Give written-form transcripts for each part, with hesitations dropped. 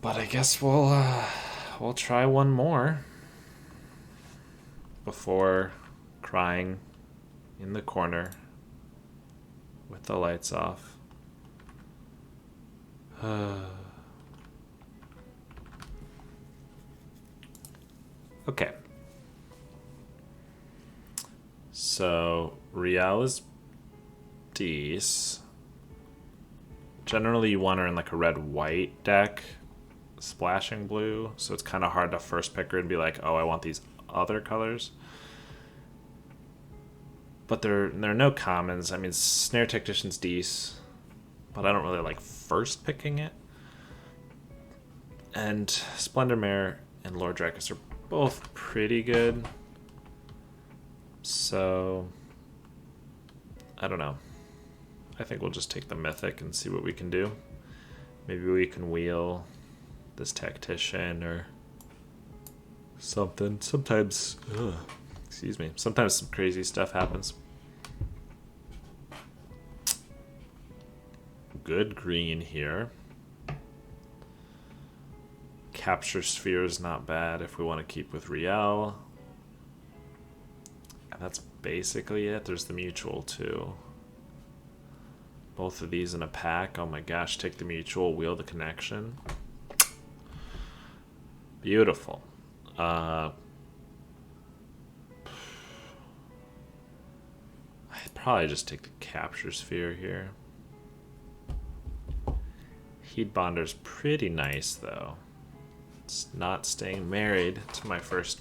But I guess we'll try one more before crying in the corner with the lights off. Okay. So Rial is Dece. Generally you want her in like a red-white deck, splashing blue, so it's kind of hard to first pick her and be like, oh, I want these other colors. But there are no commons. I mean, Snare Technician's Dece, but I don't really like first picking it. And Splendor Mare and Lord Drakus are both pretty good. So, I don't know. I think we'll just take the Mythic and see what we can do. Maybe we can wheel this Tactician or something. Sometimes, sometimes some crazy stuff happens. Good green here. Capture Sphere is not bad if we want to keep with Riel. And that's basically it. There's the Mutual too. Both of these in a pack. Oh my gosh, take the Mutual, wheel the Connection. Beautiful. I'd probably just take the Capture Sphere here. Heat Bonder's pretty nice though. It's not staying married to my first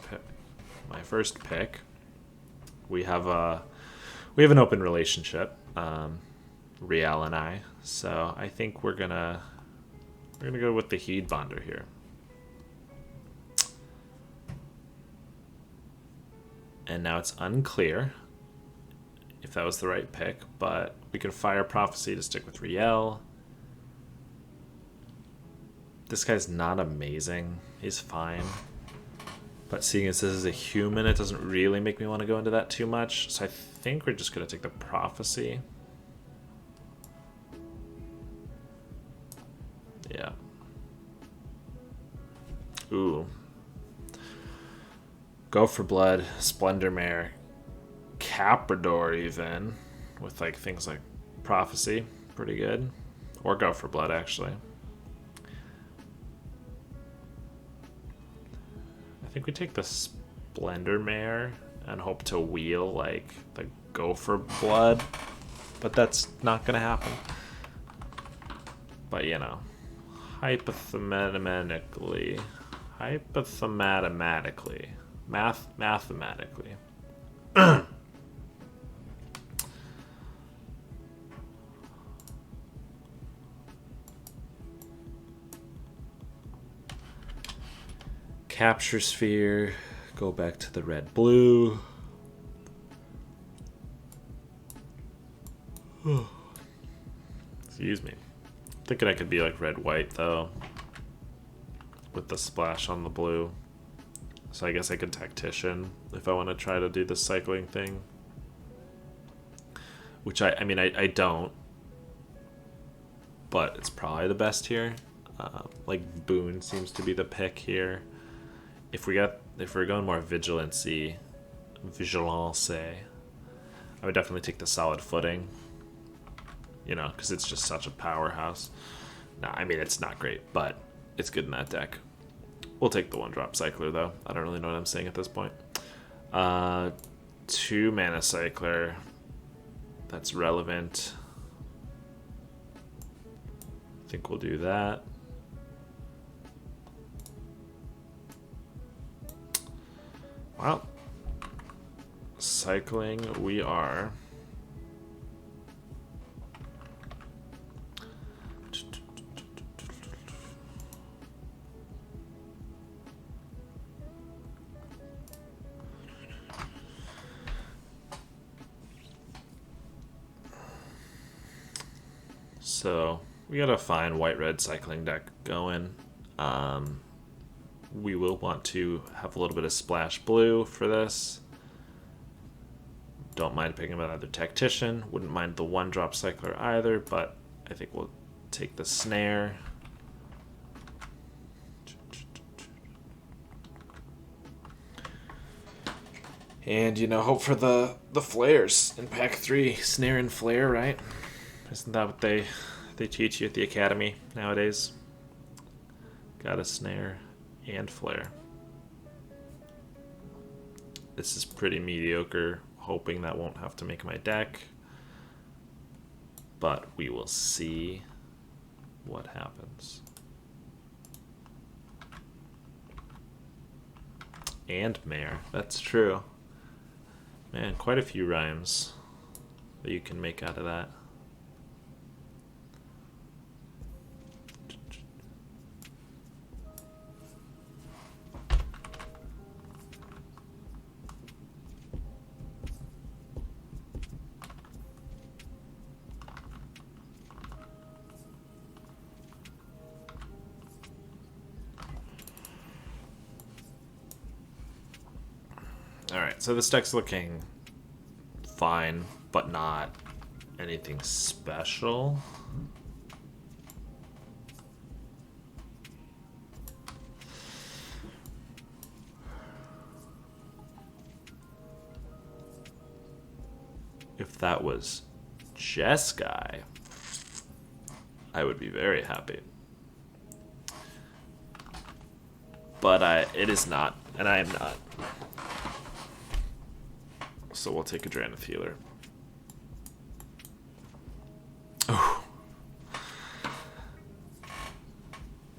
pick. We have an open relationship, Rial and I. So I think we're gonna go with the Heat Bonder here. And now it's unclear if that was the right pick, but we can fire Prophecy to stick with Riel. This guy's not amazing. He's fine. But seeing as this is a human, it doesn't really make me want to go into that too much. So I think we're just going to take the Prophecy. Yeah. Ooh. Go for Blood, Splendor Mare, Caprador even, with like things like Prophecy. Pretty good. Or Go for Blood, actually. I think we take the Splendor Mare and hope to wheel like the Go for Blood, but that's not gonna happen. But you know, mathematically, Capture Sphere, go back to the red-blue. Excuse me. Thinking I could be like red-white though, with the splash on the blue. So I guess I could Tactician if I want to try to do the cycling thing. Which I mean I don't, but it's probably the best here. Like Boone seems to be the pick here. If we're going more vigilance, I would definitely take the Solid Footing. You know, because it's just such a powerhouse. Nah, I mean it's not great, but it's good in that deck. We'll take the 1-drop Cycler though. I don't really know what I'm saying at this point. 2 mana Cycler. That's relevant. I think we'll do that. Well, cycling we are. So we got a fine white-red cycling deck going. We will want to have a little bit of splash blue for this. Don't mind picking up another Tactician. Wouldn't mind the 1-drop cycler either, but I think we'll take the Snare. And, you know, hope for the flares in pack 3. Snare and flare, right? Isn't that what they teach you at the academy nowadays? Got a snare and flare. This is pretty mediocre. Hoping that won't have to make my deck. But we will see what happens. And mare. That's true. Man, quite a few rhymes that you can make out of that. Alright, so this deck's looking fine, but not anything special. If that was Jeskai, I would be very happy. But it is not, and I am not. So we'll take a Drannith Healer. Oh.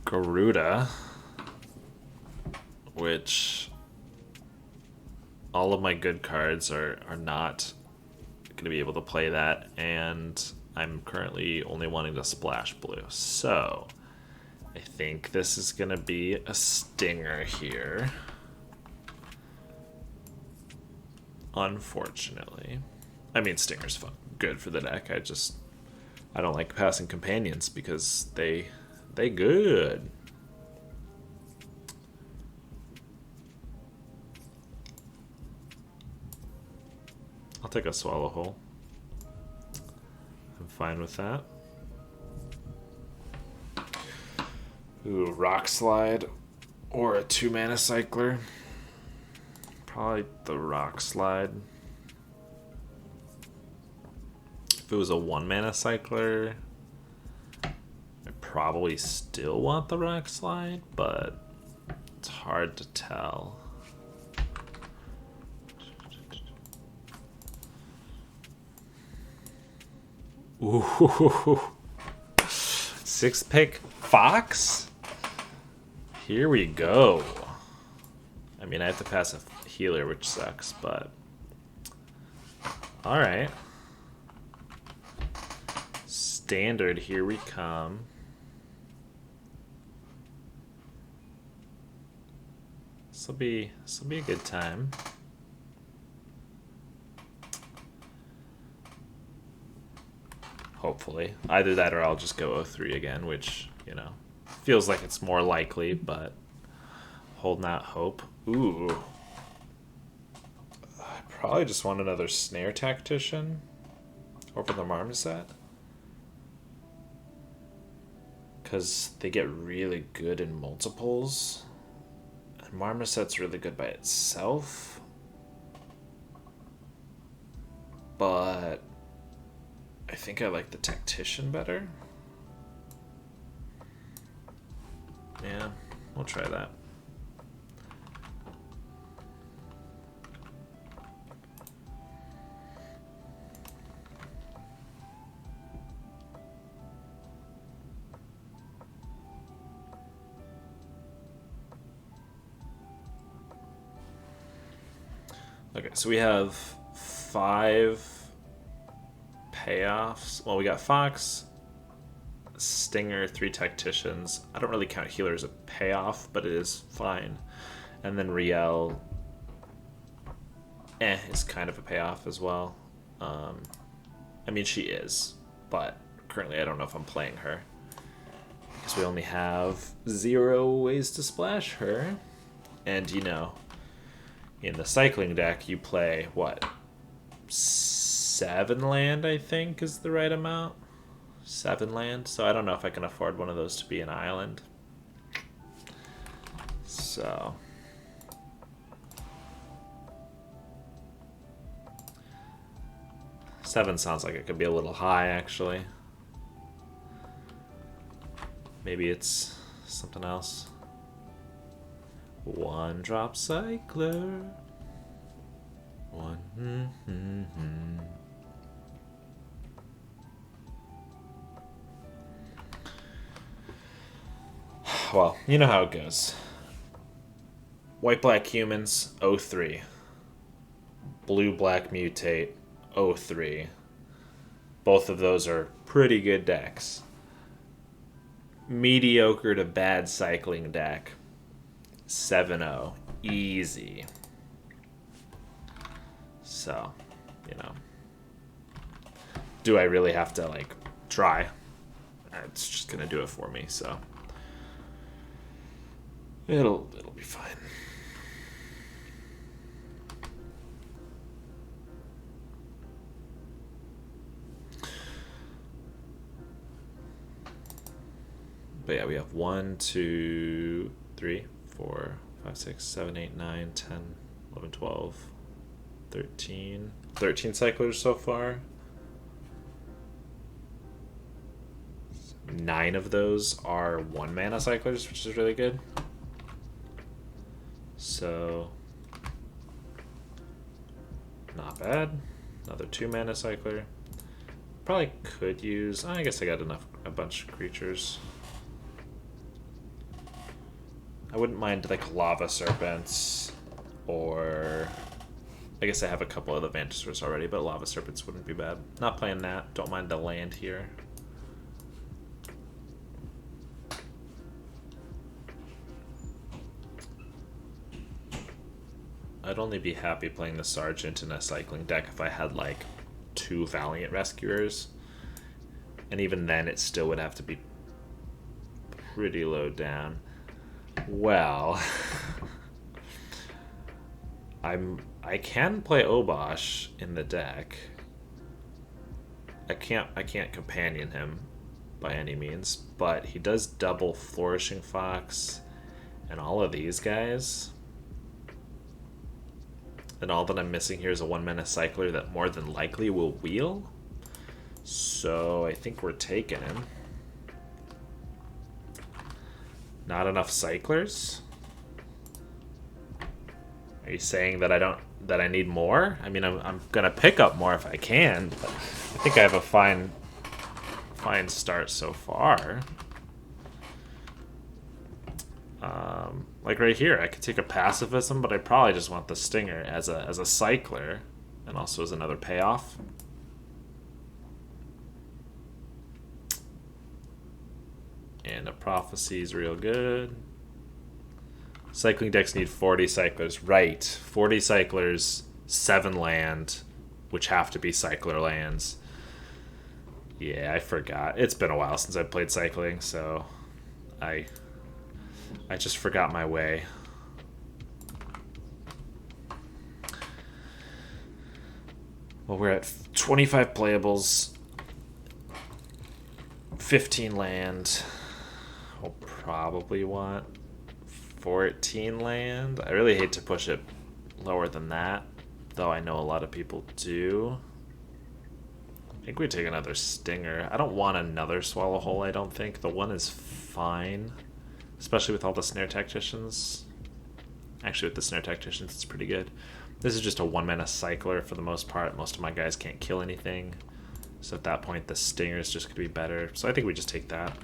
Garuda. Which all of my good cards are not going to be able to play that. And I'm currently only wanting to splash blue. So I think this is going to be a stinger here. Unfortunately. I mean, Stinger's fun. Good for the deck. I don't like passing companions because they good. I'll take a Swallow Hole. I'm fine with that. Ooh, Rock Slide or a 2-mana cycler. Probably the Rock Slide. If it was a 1-mana cycler, I probably still want the Rock Slide, but it's hard to tell. Ooh. 6th pick Fox? Here we go. I mean, I have to pass a healer, which sucks, but alright. Standard, here we come. This'll be a good time. Hopefully. Either that or I'll just go 03 again, which, you know, feels like it's more likely, but holding out hope. Ooh. I probably just want another Snare Tactician over the Marmoset. Because they get really good in multiples. And Marmoset's really good by itself. But I think I like the Tactician better. Yeah, we'll try that. Okay, so we have 5 payoffs. Well, we got Fox, Stinger, 3 Tacticians. I don't really count Healer as a payoff, but it is fine. And then Riel, is kind of a payoff as well. I mean, she is, but currently I don't know if I'm playing her. Because we only have 0 ways to splash her. And, you know, in the cycling deck, you play, what, 7 land, I think, is the right amount? 7 land, so I don't know if I can afford one of those to be an island. So 7 sounds like it could be a little high, actually. Maybe it's something else. 1-drop cycler. 1. Well, you know how it goes. White-black humans, 0-3. Blue-black mutate, 0-3. Both of those are pretty good decks. Mediocre to bad cycling deck, 7-0. Easy. So, you know. Do I really have to, like, try? It's just gonna do it for me, so. It'll be fine. But yeah, we have 1, 2, 3, 4, 5, 6, 7, 8, 9, 10, 11, 12, 13. 13 cyclers so far. 9 of those are 1-mana cyclers, which is really good. So, not bad. Another 2-mana cycler. Probably could use. I guess I got a bunch of creatures. I wouldn't mind like lava serpents, or I guess I have a couple of the Vantisors already, but lava serpents wouldn't be bad. Not playing that. Don't mind the land here. I'd only be happy playing the Sergeant in a cycling deck if I had like 2 Valiant Rescuers. And even then it still would have to be pretty low down. Well, I can play Obosh in the deck. I can't companion him by any means, but he does double Flourishing Fox and all of these guys. And all that I'm missing here is a 1-mana cycler that more than likely will wheel. So I think we're taking him. Not enough cyclers? Are you saying that I need more? I mean, I'm gonna pick up more if I can, but I think I have a fine start so far. Like right here, I could take a pacifism, but I probably just want the Stinger as a cycler, and also as another payoff. And a Prophecy is real good. Cycling decks need 40 cyclers. Right. 40 cyclers, 7 land, which have to be cycler lands. Yeah, I forgot. It's been a while since I played cycling, so I just forgot my way. Well, we're at 25 playables, 15 land. We'll probably want 14 land. I really hate to push it lower than that, though I know a lot of people do. I think we take another Stinger. I don't want another Swallow Hole, I don't think. The 1 is fine, especially with all the Snare Tacticians. Actually, with the Snare Tacticians, it's pretty good. This is just a 1-mana cycler for the most part. Most of my guys can't kill anything. So at that point, the Stinger is just going to be better. So I think we just take that.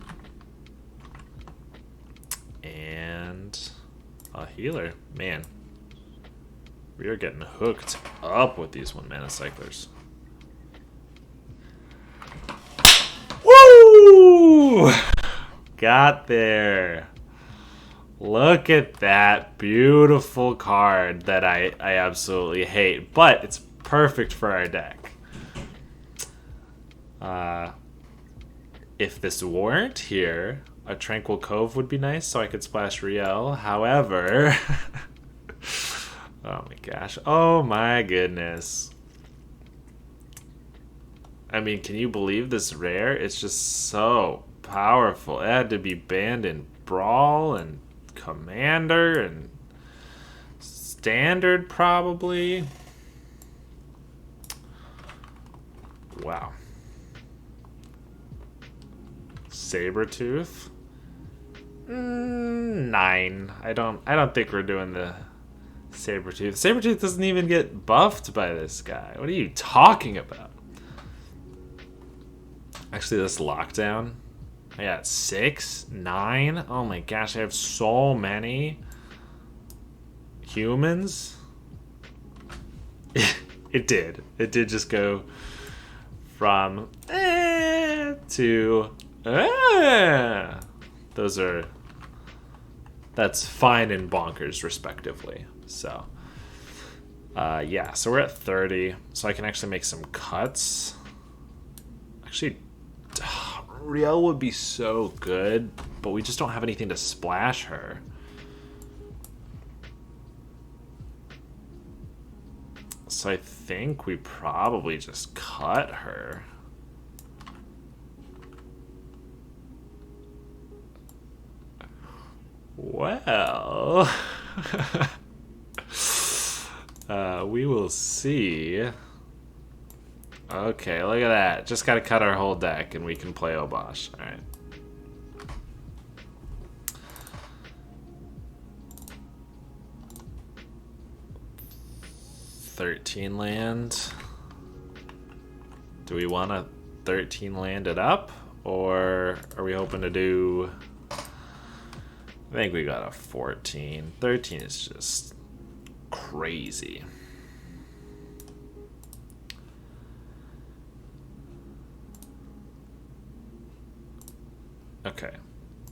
And a healer. Man, we are getting hooked up with these 1-mana cyclers. Woo! Got there. Look at that beautiful card that I absolutely hate, but it's perfect for our deck. If this weren't here, a Tranquil Cove would be nice so I could splash Riel. However, oh my gosh, oh my goodness. I mean, can you believe this rare? It's just so powerful. It had to be banned in Brawl and Commander and Standard probably. Wow. Sabretooth? 9. I don't think we're doing the Sabretooth. Sabretooth doesn't even get buffed by this guy. What are you talking about? Actually, this lockdown. I got 6, 9. Oh my gosh, I have so many humans. It did. It did just go from to that's fine and bonkers respectively. So yeah, so we're at 30, so I can actually make some cuts. Actually, Riel would be so good, but we just don't have anything to splash her. So I think we probably just cut her. Well, we will see. Okay, look at that. Just gotta cut our whole deck and we can play Obosh. Alright. $13 land. Do we want to 13 land it up? Or are we hoping to do... I think we got a 14. 13 is just crazy. Okay.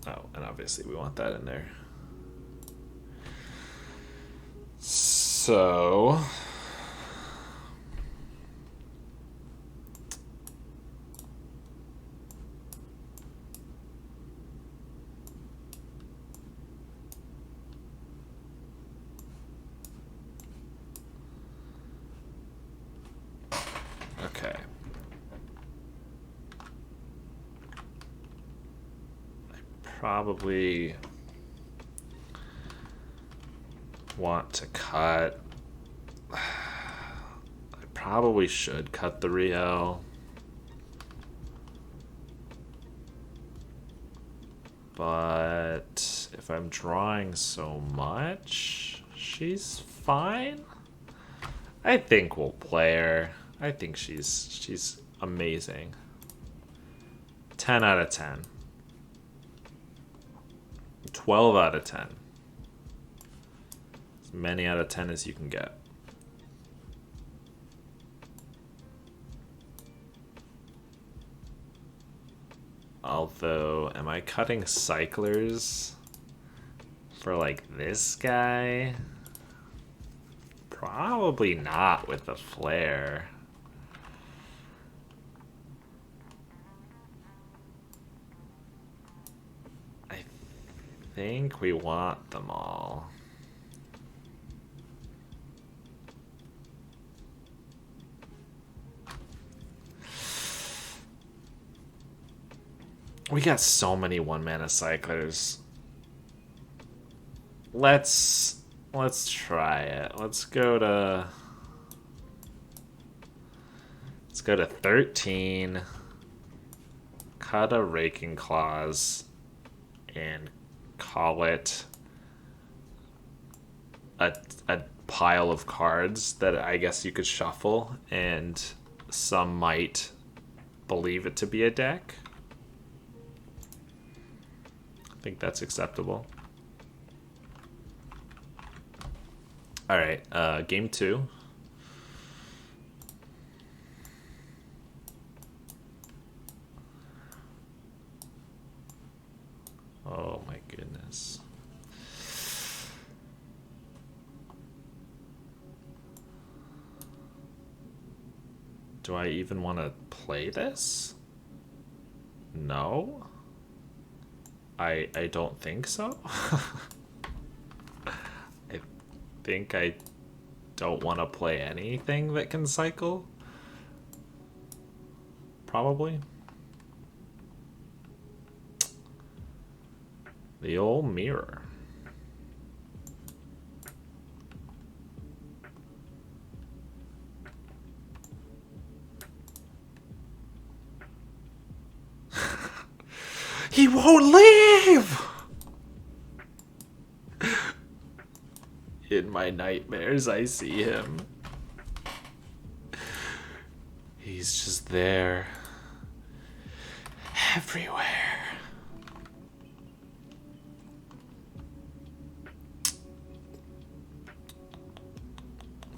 Oh, and obviously we want that in there. So... Okay. Probably want to cut. I probably should cut the Riel, but if I'm drawing so much, she's fine. I think we'll play her. I think she's amazing. 10 out of 10. 12 out of 10. As many out of 10 as you can get. Although, am I cutting cyclers for like this guy? Probably not with the flare. I think we want them all. We got so many 1-mana cyclers. Let's try it. Let's go to 13. Cut a Raking Claws and call it a pile of cards that I guess you could shuffle, and some might believe it to be a deck. I think that's acceptable. Alright, game 2. Oh my goodness. Do I even want to play this? No? I don't think so. I think I don't want to play anything that can cycle. Probably. The old mirror. He won't leave! In my nightmares, I see him. He's just there. Everywhere.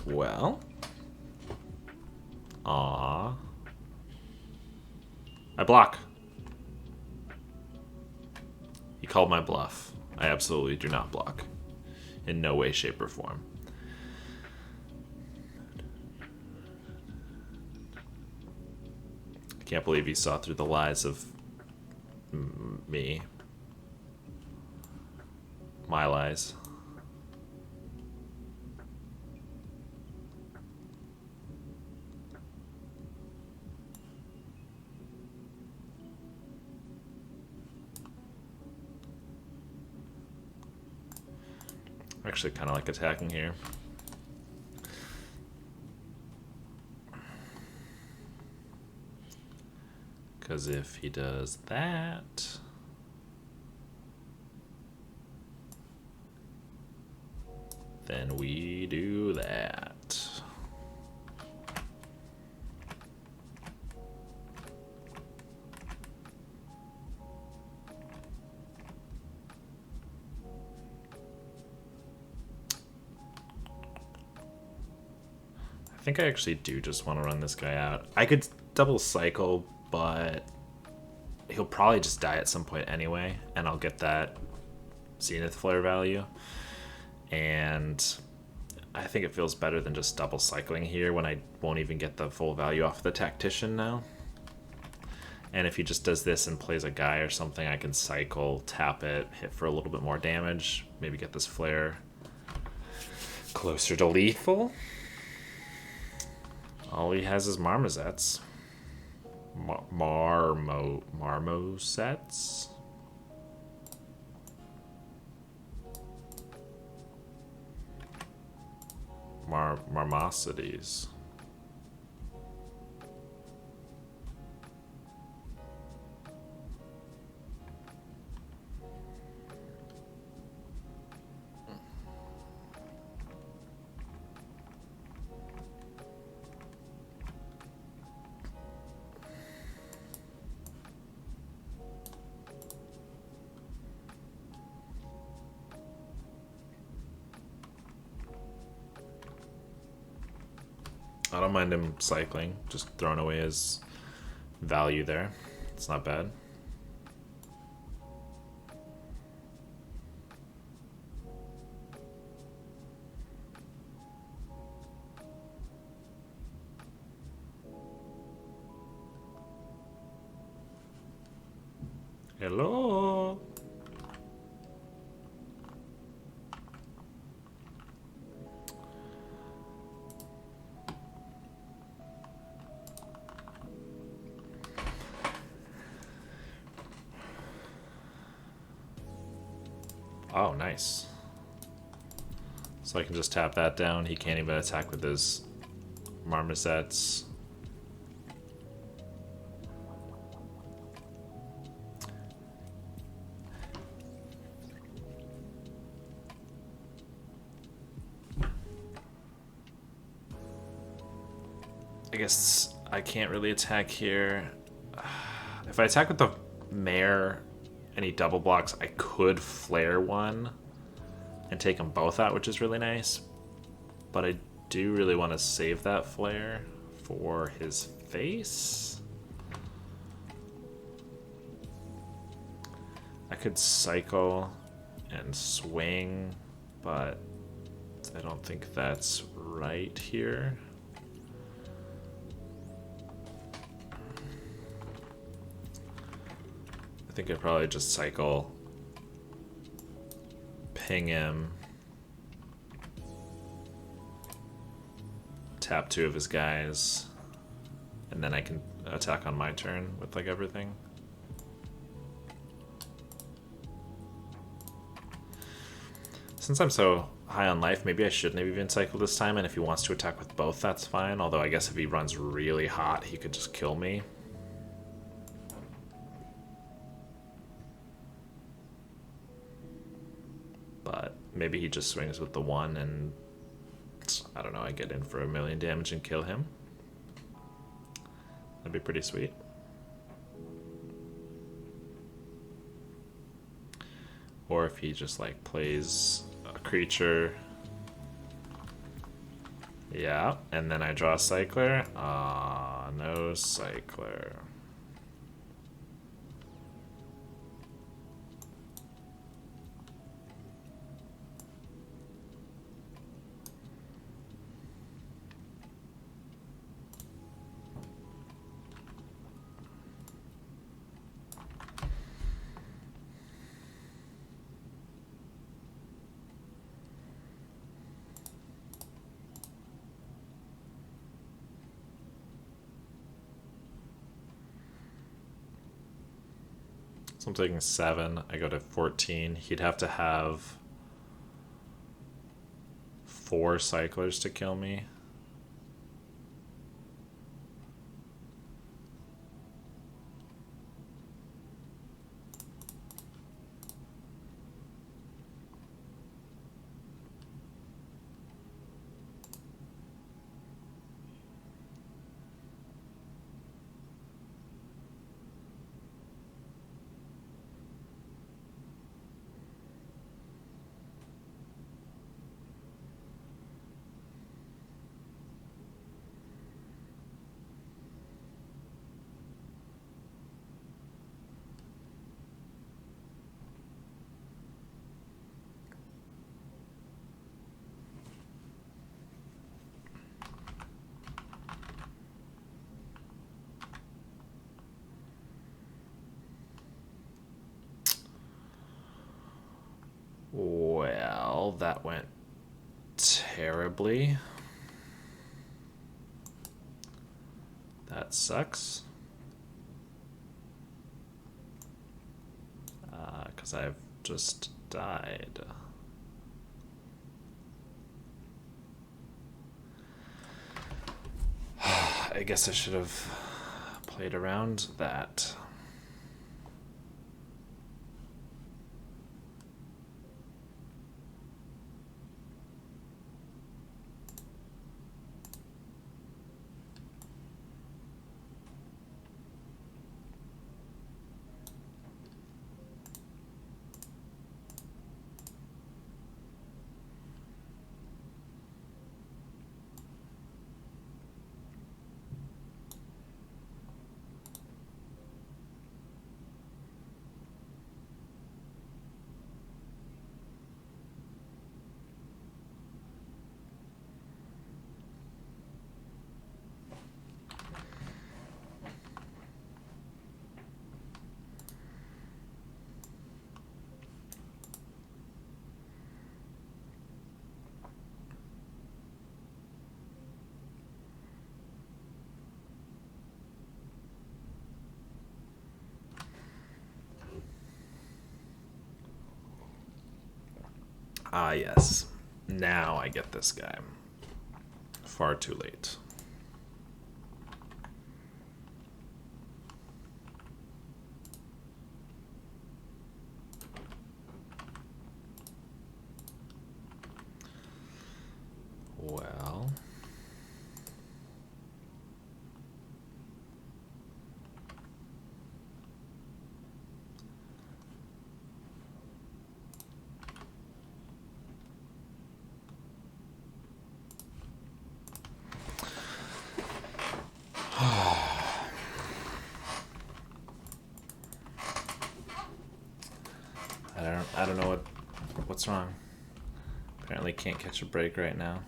Well. Aww. I block. He called my bluff. I absolutely do not block. In no way, shape, or form. I can't believe he saw through the lies of me. My lies. I actually kind of like attacking here. Because if he does that... then we do that. I think I actually do just want to run this guy out. I could double cycle, but he'll probably just die at some point anyway, and I'll get that Zenith Flare value. And I think it feels better than just double cycling here when I won't even get the full value off the Tactician now. And if he just does this and plays a guy or something, I can cycle, tap it, hit for a little bit more damage, maybe get this Flare closer to lethal. All he has is Marmosets. Marmosets? Marmosities. I don't mind him cycling, just throwing away his value there. It's not bad. Hello? Oh, nice. So I can just tap that down. He can't even attack with his Marmosets. I guess I can't really attack here. If I attack with the Mare and he double blocks, I could flare one and take them both out, which is really nice. But I do really want to save that flare for his face. I could cycle and swing, but I don't think that's right here. I think I'd probably just cycle, ping him, tap two of his guys, and then I can attack on my turn with like everything. Since I'm so high on life, maybe I shouldn't have even cycled this time, and if he wants to attack with both, that's fine. Although I guess if he runs really hot, he could just kill me. But maybe he just swings with the 1 and I don't know, I get in for 1,000,000 damage and kill him. That'd be pretty sweet. Or if he just like plays a creature. Yeah, and then I draw a cycler. Ah, no cycler. So I'm taking 7. I go to 14. He'd have to have 4 cyclers to kill me. Well, that went terribly. That sucks. Because I've just died. I guess I should have played around that. Ah, yes. Now I get this guy. Far too late. Well... I don't know what's wrong. Apparently can't catch a break right now.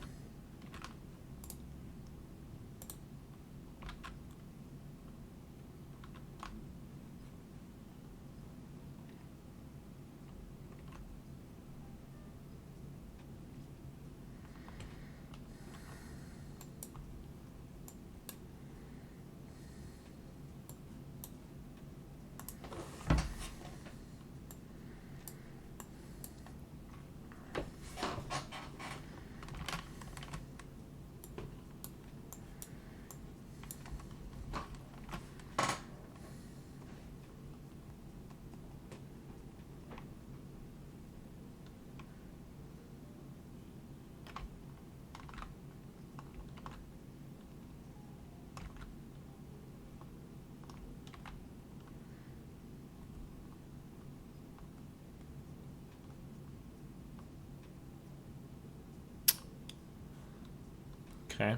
Okay.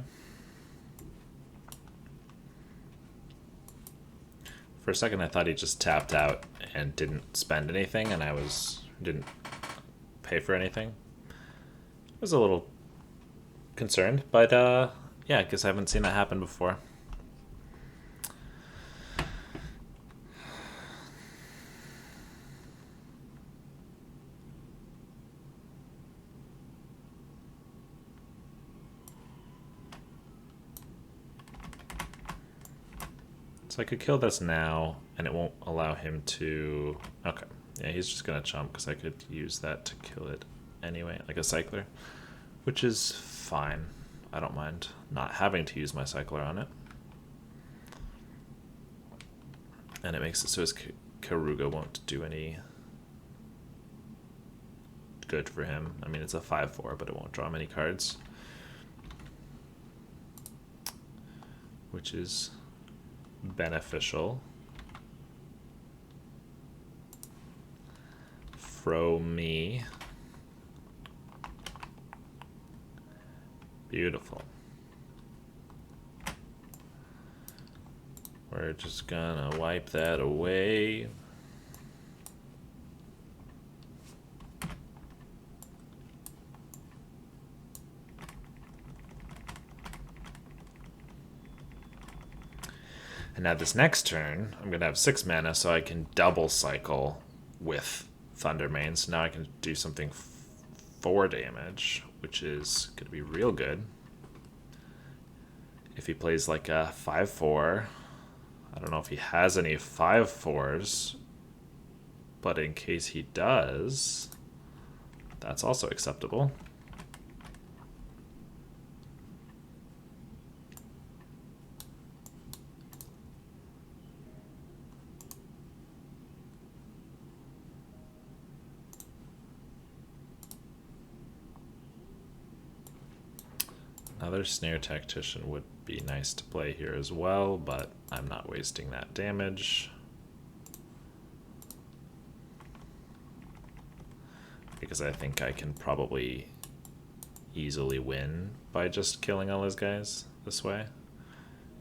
For a second, I thought he just tapped out and didn't spend anything, and didn't pay for anything. I was a little concerned, but yeah, I guess I haven't seen that happen before. So I could kill this now, and it won't allow him to... Okay. Yeah, he's just going to chump, because I could use that to kill it anyway, like a cycler. Which is fine. I don't mind not having to use my cycler on it. And it makes it so his Karuga won't do any good for him. I mean, it's a 5/4, but it won't draw many cards. Which is beneficial. For me. Beautiful. We're just gonna wipe that away. And now this next turn, I'm gonna have 6 mana, so I can double cycle with Thundermane. So now I can do something 4 damage, which is gonna be real good. If he plays like a 5/4, I don't know if he has any 5/4s, but in case he does, that's also acceptable. Another Snare Tactician would be nice to play here as well, but I'm not wasting that damage. Because I think I can probably easily win by just killing all his guys this way.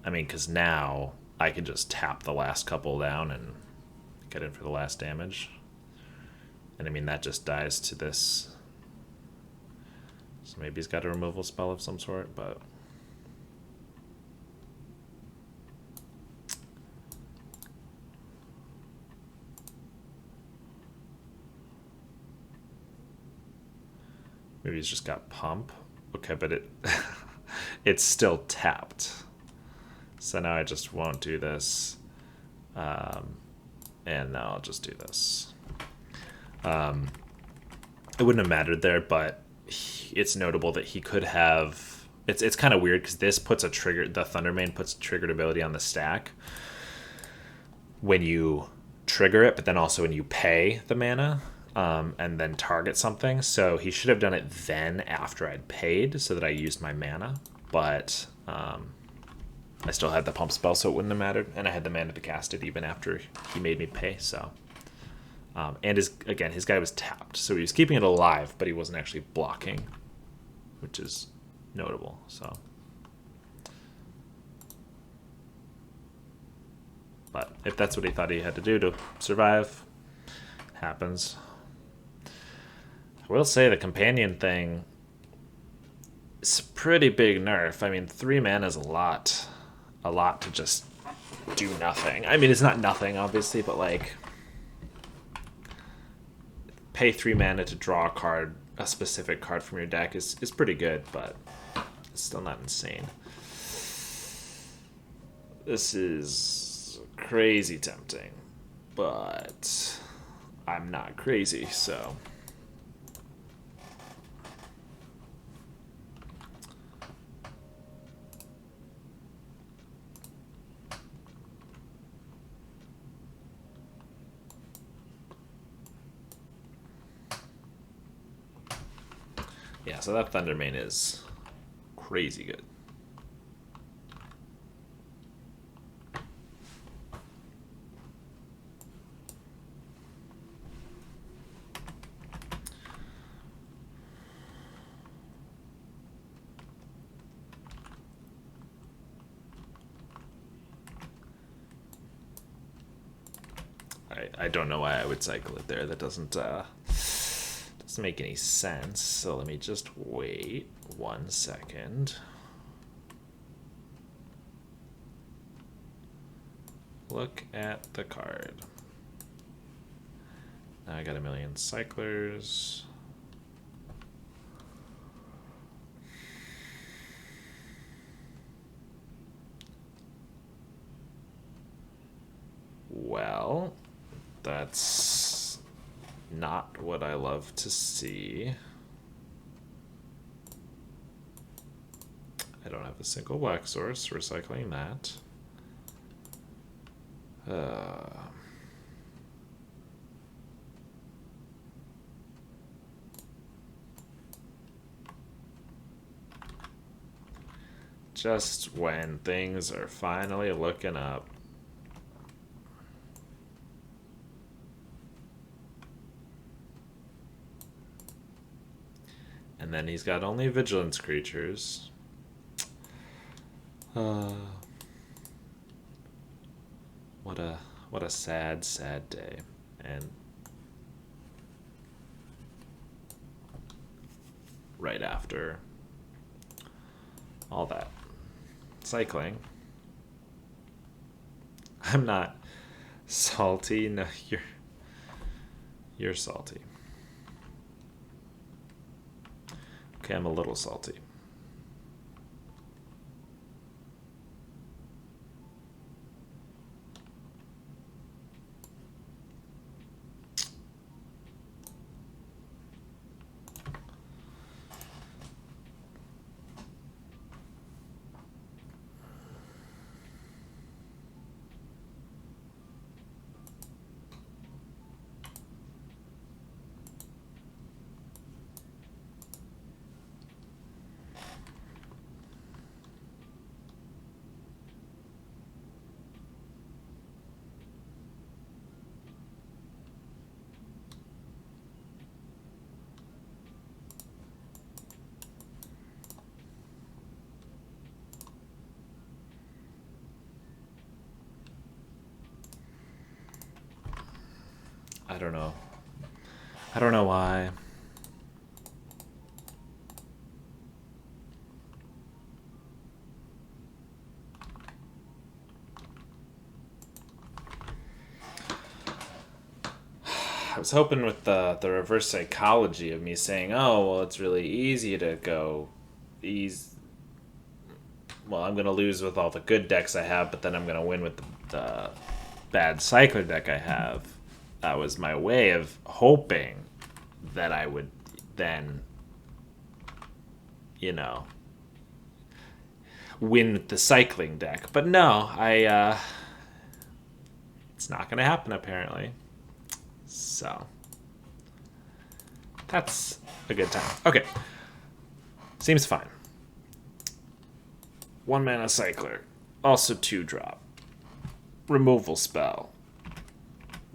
I mean, because now I can just tap the last couple down and get in for the last damage. And I mean, that just dies to this. So maybe he's got a removal spell of some sort, but... Maybe he's just got pump. Okay, but it it's still tapped. So now I just won't do this. And now I'll just do this. It wouldn't have mattered there, but it's notable that he could have... It's kind of weird because this puts a trigger... The Thundermane puts a triggered ability on the stack when you trigger it, but then also when you pay the mana and then target something. So he should have done it then after I'd paid so that I used my mana. But I still had the pump spell, so it wouldn't have mattered. And I had the mana to cast it even after he made me pay, so... and his guy was tapped, so he was keeping it alive, but he wasn't actually blocking, which is notable. So, but if that's what he thought he had to do to survive, happens. I will say the companion thing is a pretty big nerf. I mean, 3 mana is a lot to just do nothing. I mean, it's not nothing, obviously, but like... Pay 3 mana to draw a card, a specific card from your deck is pretty good, but it's still not insane. This is crazy tempting, but I'm not crazy, so... Yeah, so that Thundermane is crazy good. I don't know why I would cycle it there. That doesn't make any sense. So let me just wait 1 second. Look at the card. Now I got a million cyclers. Well, that's not what I love to see. I don't have a single black source. Recycling that. Just when things are finally looking up. And then he's got only vigilance creatures. What a sad, sad day. And right after all that cycling, I'm not salty. No, you're salty. Okay, I'm a little salty. I don't know. I don't know why. I was hoping with the reverse psychology of me saying, oh, well, it's really easy to go well, I'm going to lose with all the good decks I have, but then I'm going to win with the bad cycler deck I have. That was my way of hoping that I would then, win with the cycling deck. But no, it's not going to happen apparently. So that's a good time. Okay. Seems fine. 1 mana cycler. Also 2-drop. Removal spell.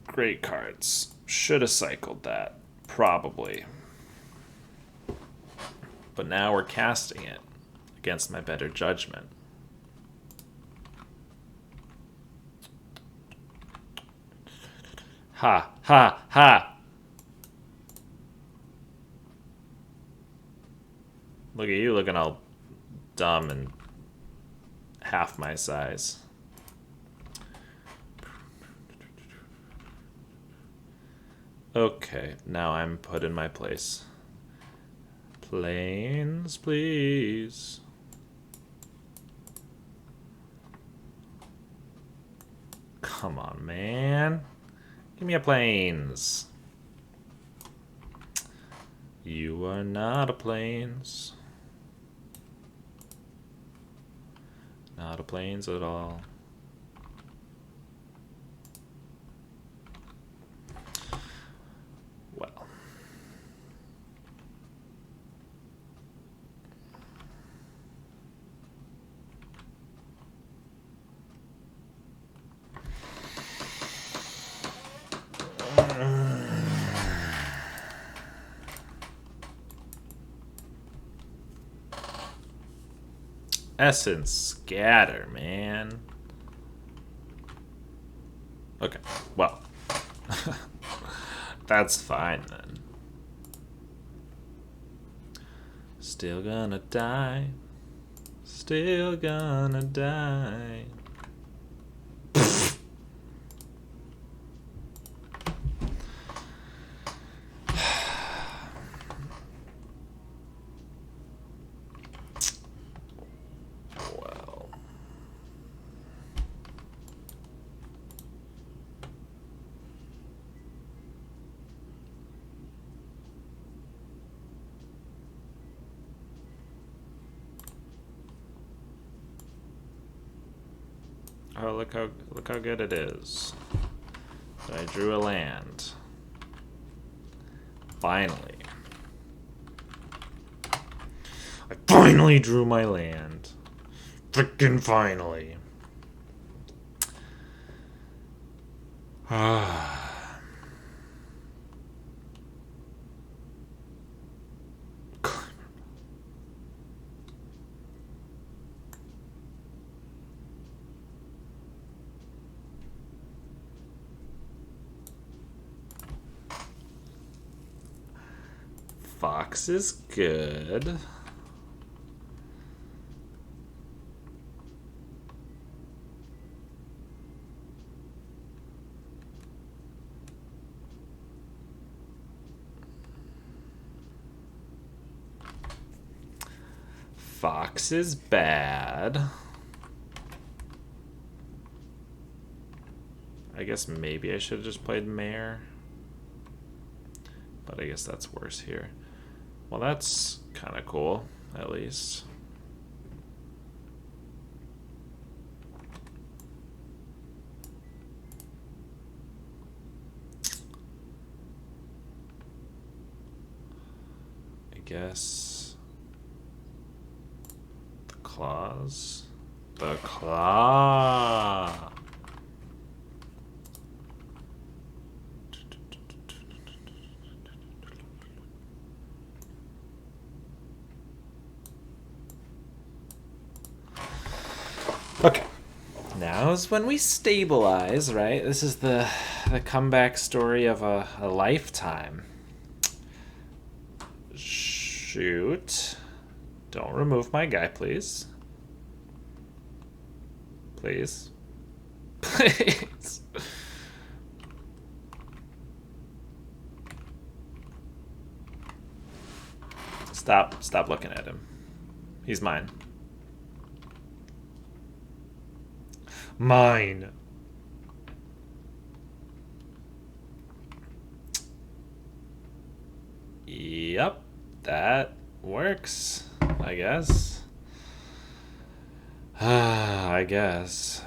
Great cards. Should have cycled that. Probably. But now we're casting it against my better judgment. Ha, ha, ha. Look at you looking all dumb and half my size. Okay, now I'm put in my place. Planes, please. Come on, man. Give me a planes. You are not a planes. Not a planes at all. Well. Essence scatter, man. Okay, well. That's fine then. Still gonna die. Still gonna die. Well. Oh, look how good it is. I drew a land. Finally. I finally drew my land. Frickin' finally. Fox is good. Fox is bad. I guess maybe I should have just played Mare. But I guess that's worse here. Well, that's kind of cool, at least. I guess the claws. The claw. Okay. Now's when we stabilize, right? This is the comeback story of a lifetime. Shoot. Don't remove my guy, please. Please. Please. Stop looking at him. He's mine. Mine. Yep, that works, I guess. I guess.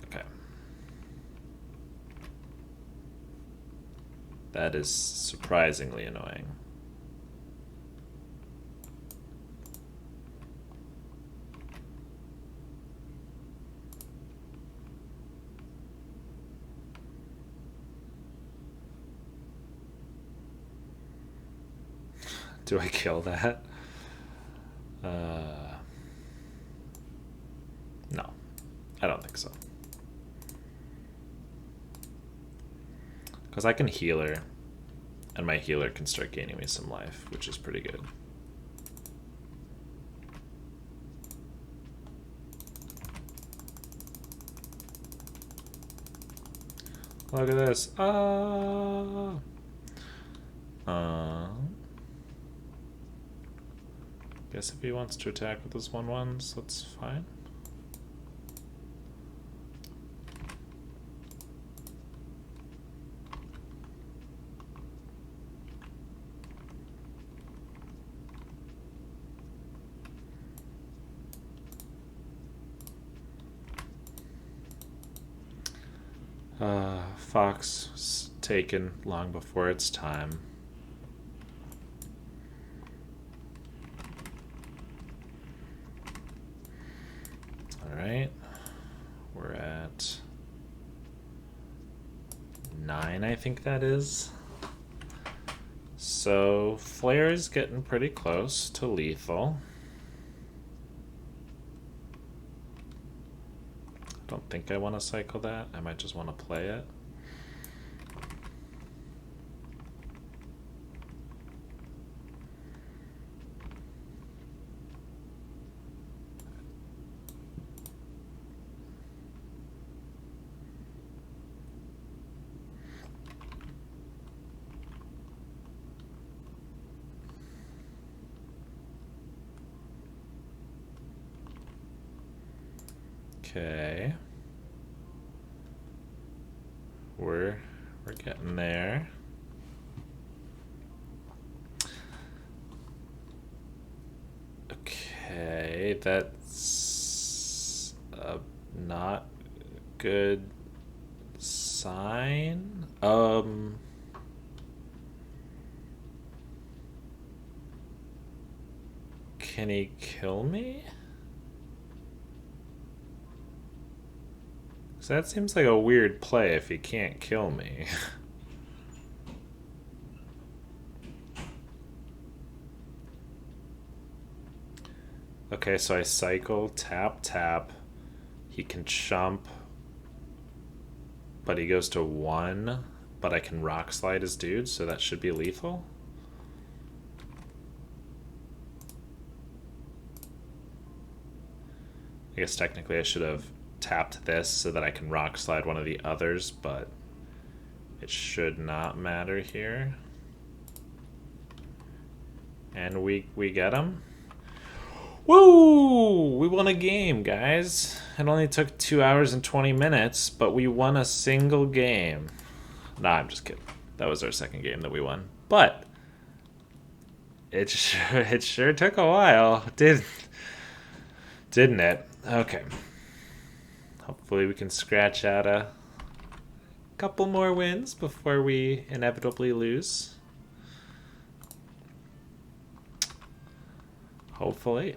Okay. That is surprisingly annoying. Do I kill that? No, I don't think so. Because I can healer, and my healer can start gaining me some life, which is pretty good. Look at this. Guess if he wants to attack with his 1/1s, that's fine. Fox was taken long before its time. Alright. We're at 9, I think that is. So Flare is getting pretty close to lethal. Don't think I want to cycle that. I might just want to play it. Okay. We're getting there. Okay, that's a not good sign. Can he kill me? So that seems like a weird play if he can't kill me. Okay, so I cycle, tap, tap. He can chump, but he goes to 1, but I can rock slide his dude, so that should be lethal. I guess technically I should have tapped this so that I can rock slide one of the others, but it should not matter here. And we get him. Woo! We won a game, guys. It only took 2 hours and 20 minutes, but we won a single game. Nah, I'm just kidding. That was our second game that we won. But it sure took a while, didn't it? Okay. Hopefully we can scratch out a couple more wins before we inevitably lose. Hopefully.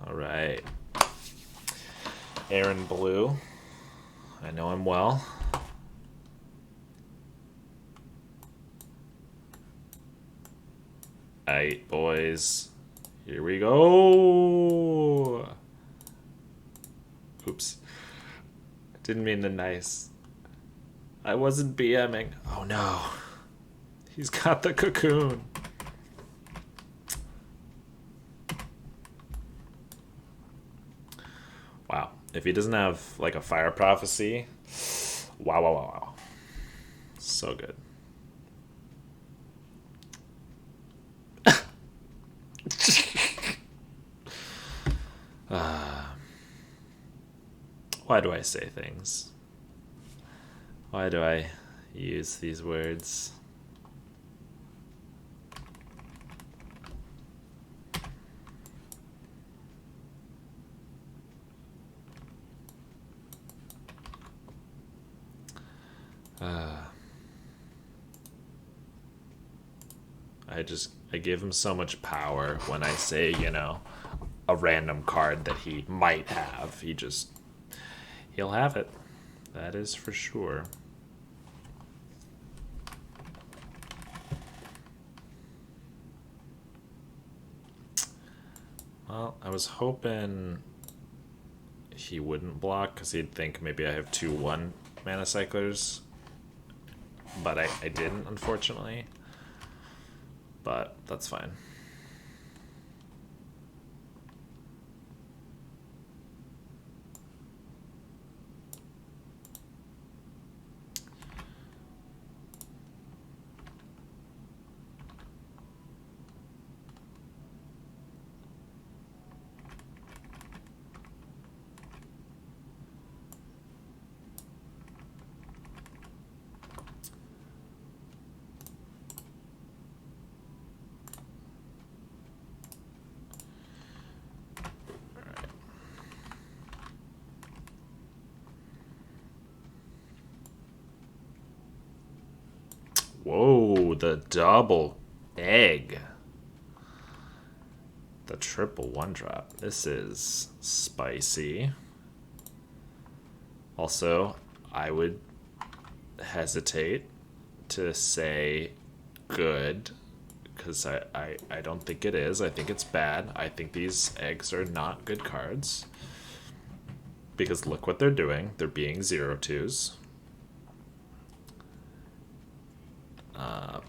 All right. Aaron Blue. I know him well. Alright, boys. Here we go. Oops. Didn't mean to nice. I wasn't BMing. Oh no. He's got the cocoon. Wow. If he doesn't have like a fire prophecy, wow, wow, wow, wow. So good. Why do I say things? Why do I use these words? I give him so much power when I say, you know, a random card that he might have. He'll have it. That is for sure. Well, I was hoping he wouldn't block because he'd think maybe I have 2/1 mana cyclers. But I didn't, unfortunately. But that's fine. Whoa, the double egg. The triple one drop. This is spicy. Also, I would hesitate to say good, because I don't think it is. I think it's bad. I think these eggs are not good cards. Because look what they're doing. They're being 0/2s.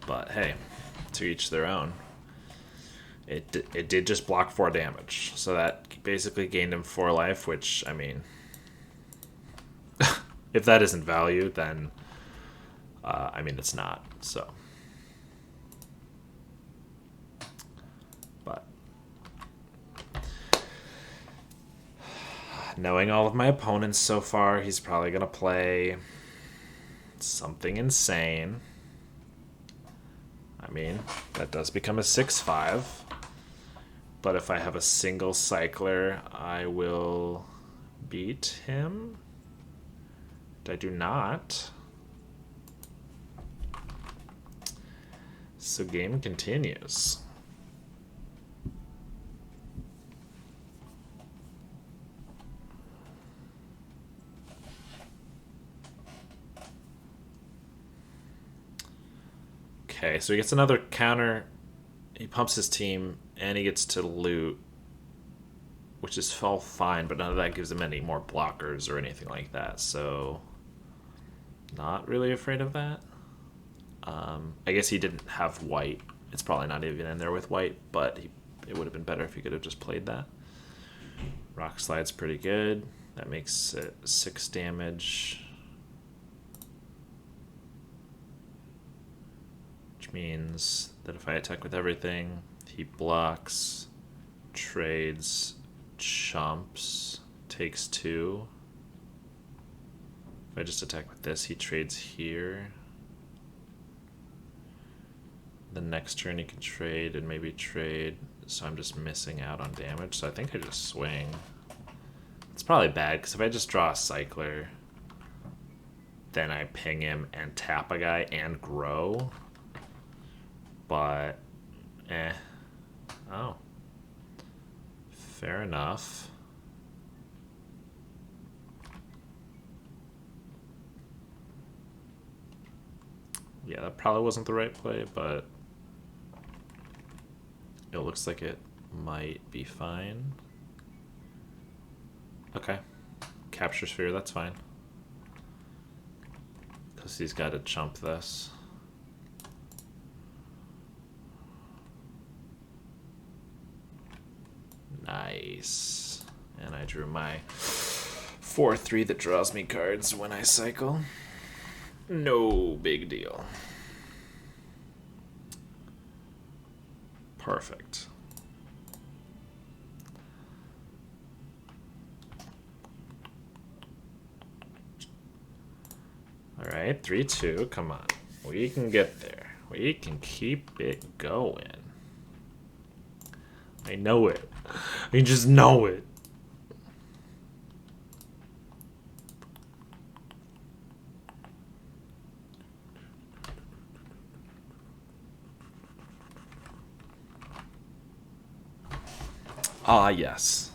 But hey, to each their own. It did just block 4 damage. So that basically gained him 4 life, which, I mean... if that isn't value, then... I mean, it's not, so... But... knowing all of my opponents so far, he's probably going to play... something insane. I mean, that does become a 6/5. But if I have a single cycler, I will beat him. I do not. So game continues. Okay, so he gets another counter. He pumps his team, and he gets to loot, which is all fine, but none of that gives him any more blockers or anything like that, so not really afraid of that. I guess he didn't have white. It's probably not even in there with white, but it would have been better if he could have just played that. Rock Slide's pretty good. That makes it 6 damage. Which means that if I attack with everything, he blocks, trades, chumps, takes 2. If I just attack with this, he trades here. The next turn he can trade and maybe trade, so I'm just missing out on damage, so I think I just swing. It's probably bad, because if I just draw a cycler, then I ping him and tap a guy and grow. But, oh. Fair enough. Yeah, that probably wasn't the right play, but it looks like it might be fine. Okay. Capture sphere, that's fine. Because he's got to chump this. Nice. And I drew my 4/3 that draws me cards when I cycle. No big deal. Perfect. Alright, 3-2. Come on. We can get there. We can keep it going. I know it. I just know it. Ah, yes.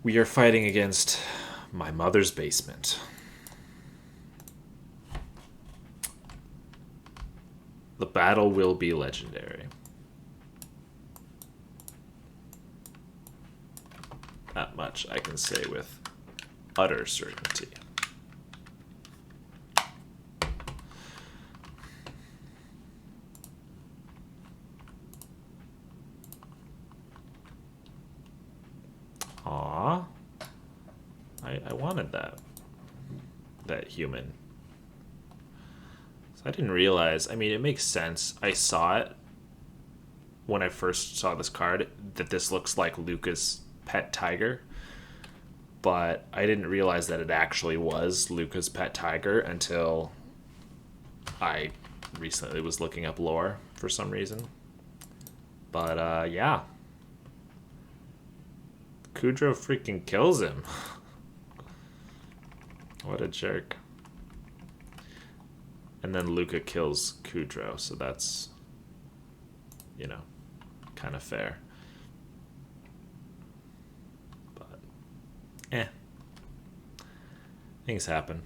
We are fighting against my mother's basement. The battle will be legendary. That much I can say with utter certainty. Aw. I wanted that. That human. So I didn't realize, I mean, it makes sense. I saw it when I first saw this card, that this looks like Luca's pet tiger. But I didn't realize that it actually was Luca's pet tiger until I recently was looking up lore for some reason. But, yeah. Kudro freaking kills him. What a jerk. And then Luca kills Kudrow, so that's, you know, kind of fair. But, things happen.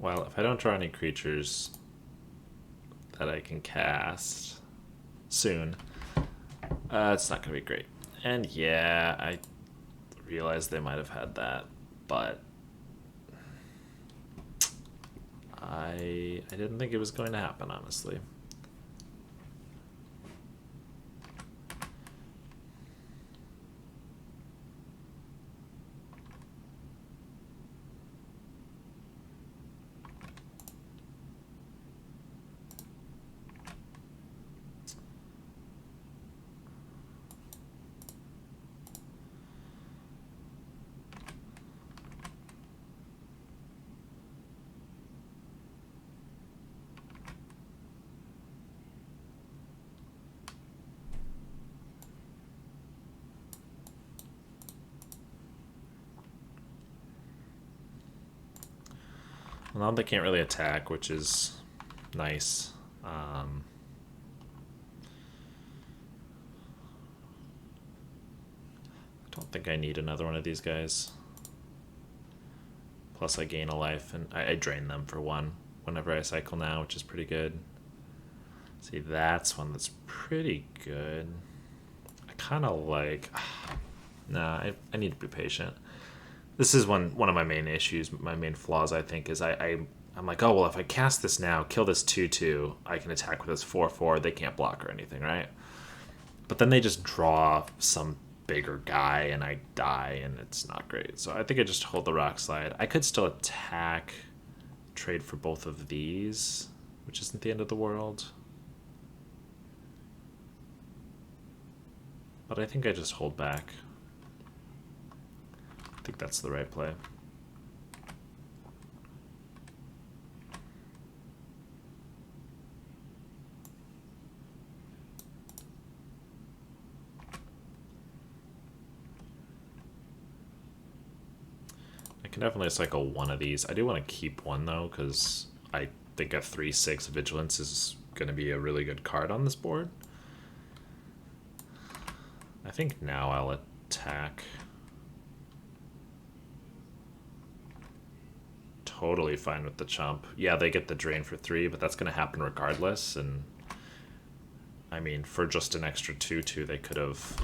Well, if I don't draw any creatures that I can cast soon, it's not going to be great. And yeah, I realized they might have had that, but I didn't think it was going to happen, honestly. Well, now they can't really attack, which is nice. I don't think I need another one of these guys. Plus I gain a life, and I drain them for one whenever I cycle now, which is pretty good. See, that's one that's pretty good. I kind of like... Nah, I need to be patient. This is one of my main issues, my main flaws, I think, is I'm like, oh, well, if I cast this now, kill this 2/2, I can attack with this 4/4, they can't block or anything, right? But then they just draw some bigger guy and I die, and it's not great. So I think I just hold the Rock Slide. I could still attack, trade for both of these, which isn't the end of the world. But I think I just hold back. I think that's the right play. I can definitely cycle one of these. I do want to keep one though, because I think a 3/6 Vigilance is going to be a really good card on this board. I think now I'll attack. Totally fine with the chump. Yeah, they get the drain for 3, but that's going to happen regardless. And I mean, for just an extra 2/2, they could have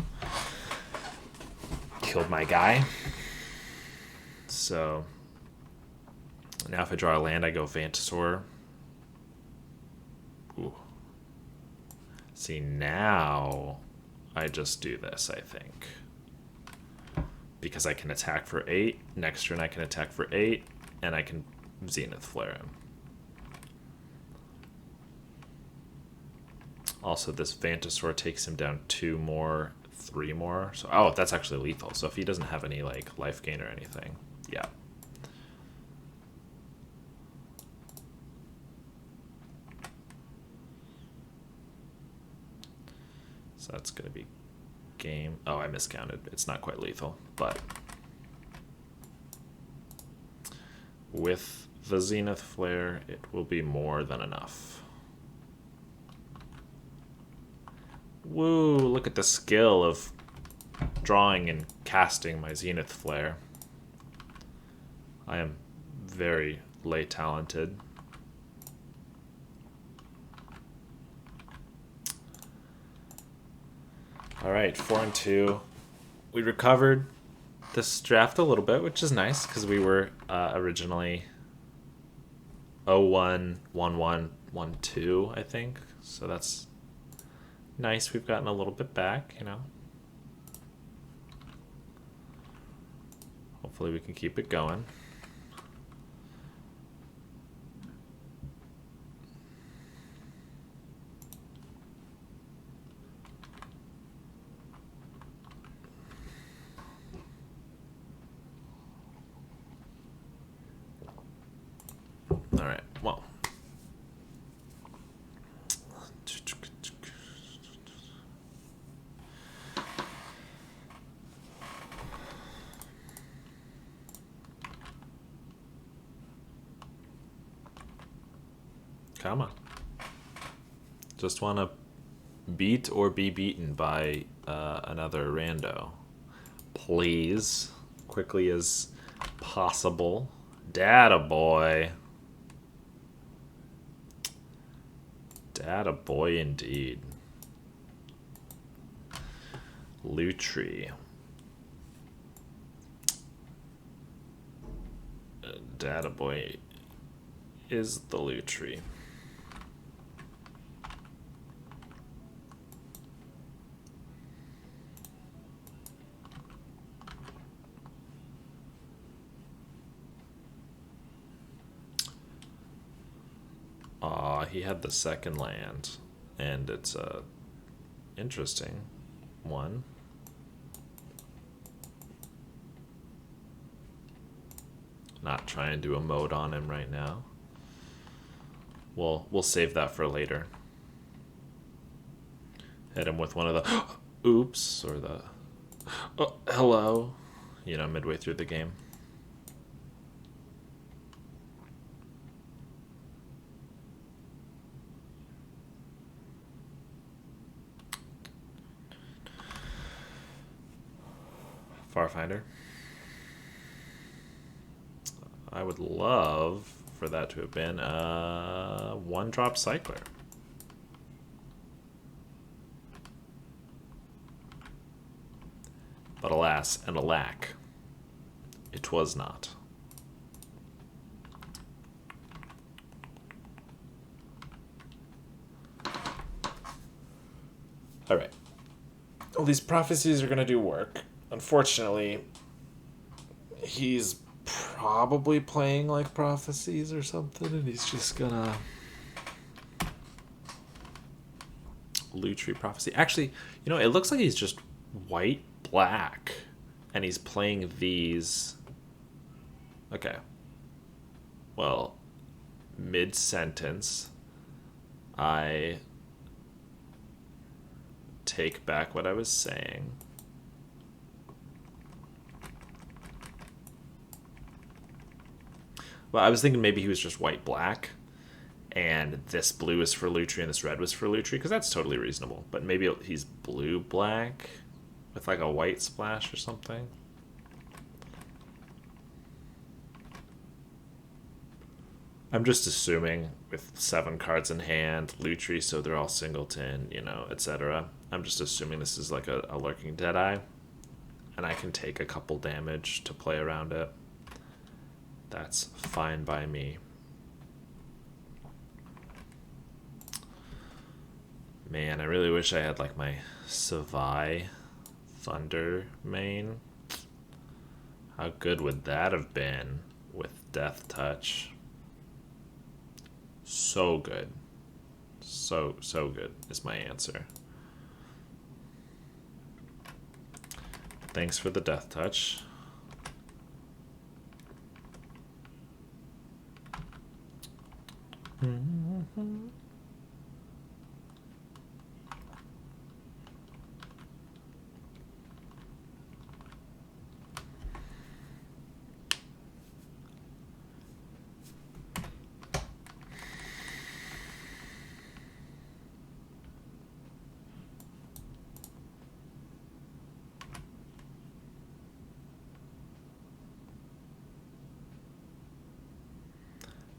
killed my guy. So now if I draw a land, I go Vantasaur. Ooh. See, now I just do this, I think. Because I can attack for 8. Next turn I can attack for 8. And I can Zenith Flare him. Also, this Vantasaur takes him down 2 more, 3 more. So, oh, that's actually lethal. So if he doesn't have any like life gain or anything, yeah. So that's gonna be game. Oh, I miscounted. It's not quite lethal, but with the Zenith Flare, it will be more than enough. Woo, look at the skill of drawing and casting my Zenith Flare. I am very lay talented. Alright, 4 and 2. We recovered this draft a little bit, which is nice because we were originally 0-1, 1-1, 1-2, I think. So that's nice. We've gotten a little bit back, you know. Hopefully we can keep it going. All right, well. Come on. Just want to beat or be beaten by another rando. Please. Quickly as possible. Data boy. Data boy indeed. Lutri. Data boy is the Lutri. He had the second land, and it's a interesting one. Not trying to do a mode on him right now. We'll save that for later. Hit him with one of the oops or the oh, hello, you know, midway through the game. Farfinder. I would love for that to have been a 1-drop cycler. But alas and alack, it was not. All right. Well, these prophecies are going to do work. Unfortunately, he's probably playing like prophecies or something, and he's just gonna Lutri prophecy. Actually, you know, it looks like he's just white black, and he's playing these. Okay. Well, mid sentence, I take back what I was saying. Well, I was thinking maybe he was just white-black, and this blue is for Lutri and this red was for Lutri, because that's totally reasonable. But maybe he's blue-black with like a white splash or something. I'm just assuming with 7 cards in hand, Lutri, so they're all singleton, you know, etc. I'm just assuming this is like a lurking Deadeye, and I can take a couple damage to play around it. That's fine by me. Man, I really wish I had like my Savai Thunder main. How good would that have been with Death Touch? So good. So good is my answer. Thanks for the Death Touch. Mm-hmm.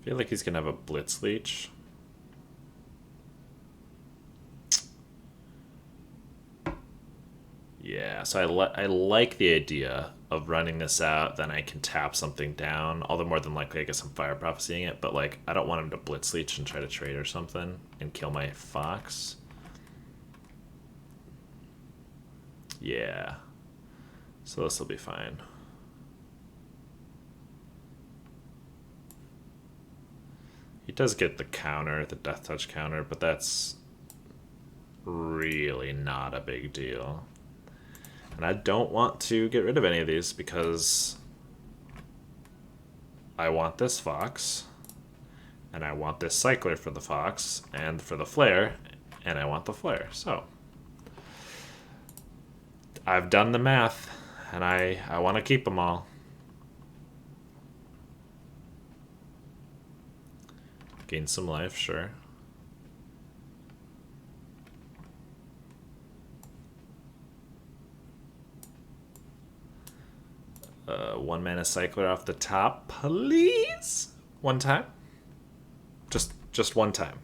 feel like he's gonna have a Blitz Leech. Yeah, so I like the idea of running this out. Then I can tap something down. Although more than likely, I guess I'm Fire Prophecying it. But like, I don't want him to Blitz Leech and try to trade or something and kill my Fox. Yeah. So this will be fine. He does get the counter, the Death Touch counter, but that's really not a big deal. And I don't want to get rid of any of these because I want this Fox, and I want this Cycler for the Fox, and for the Flare, and I want the Flare. So I've done the math, and I want to keep them all. Gain some life, sure. One mana Cycler off the top, please. One time. Just one time.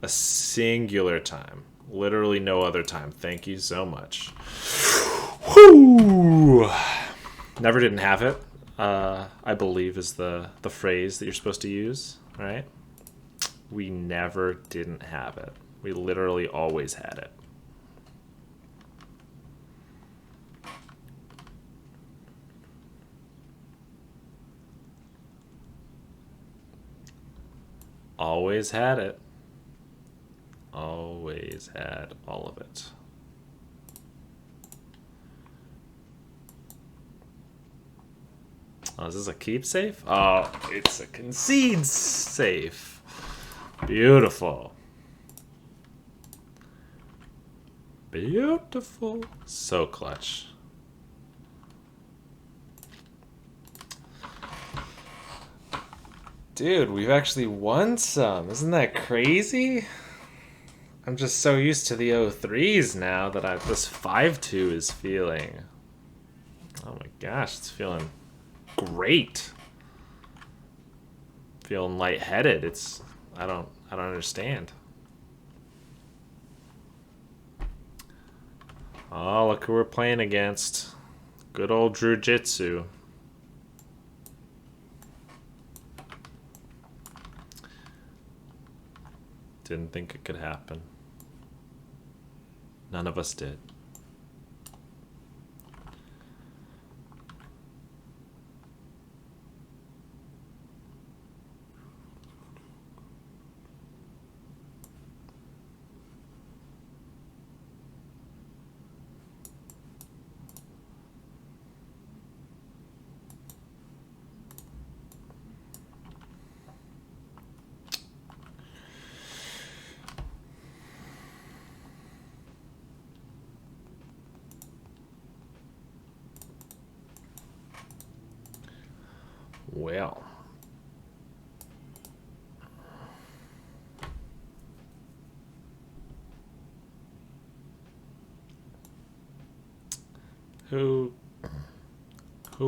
A singular time. Literally no other time. Thank you so much. Whoo! Never didn't have it. I believe is the phrase that you're supposed to use, right? We never didn't have it. We literally always had it. Always had it. Always had all of it. Oh, is this a keep safe? Oh, it's a concede safe. Beautiful. Beautiful. So clutch. Dude, we've actually won some. Isn't that crazy? I'm just so used to the 0-3s now that this 5-2 is feeling. Oh my gosh, it's feeling great. Feeling lightheaded. I don't understand. Oh, look who we're playing against. Good old Jujitsu. Didn't think it could happen. None of us did. Well, who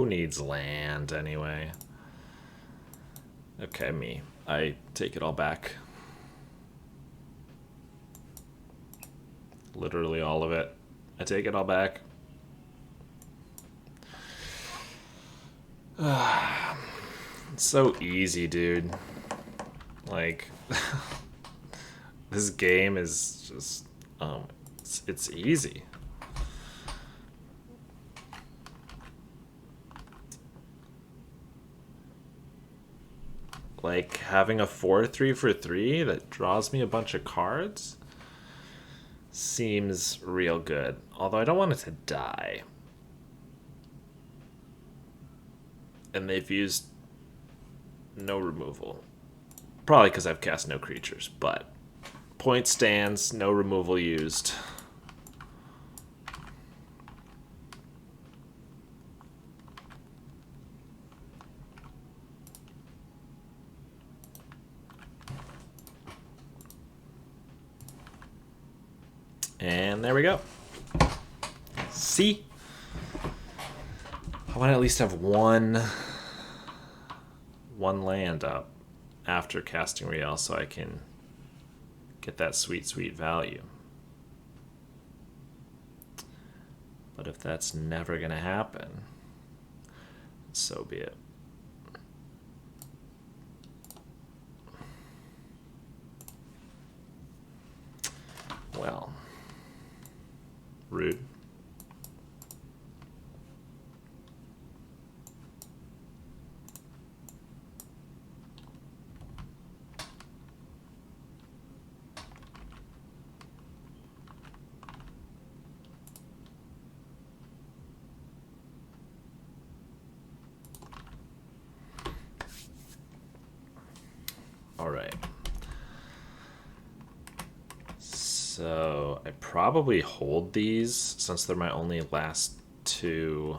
needs land anyway? Okay, me. I take it all back. Literally all of it. I take it all back. It's so easy, dude. Like, this game is just, it's easy. Like, having a 4-3 for 3 that draws me a bunch of cards seems real good. Although I don't want it to die. And they've used no removal. Probably because I've cast no creatures, but point stands, no removal used. And there we go. See? I want to at least have one land up. after casting Riel so I can get that sweet, sweet value. But if that's never going to happen, so be it. Well, rude. All right. So I probably hold these since they're my only last two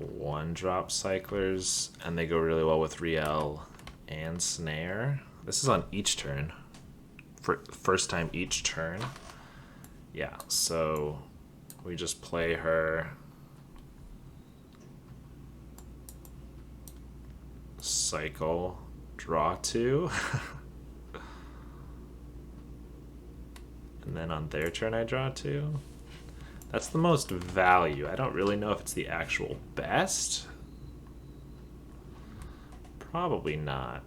1-drop cyclers, and they go really well with Riel and Snare. This is on each turn. First time each turn. Yeah, so we just play her. Cycle, draw 2. And then on their turn I draw 2. That's the most value. I don't really know if it's the actual best. Probably not.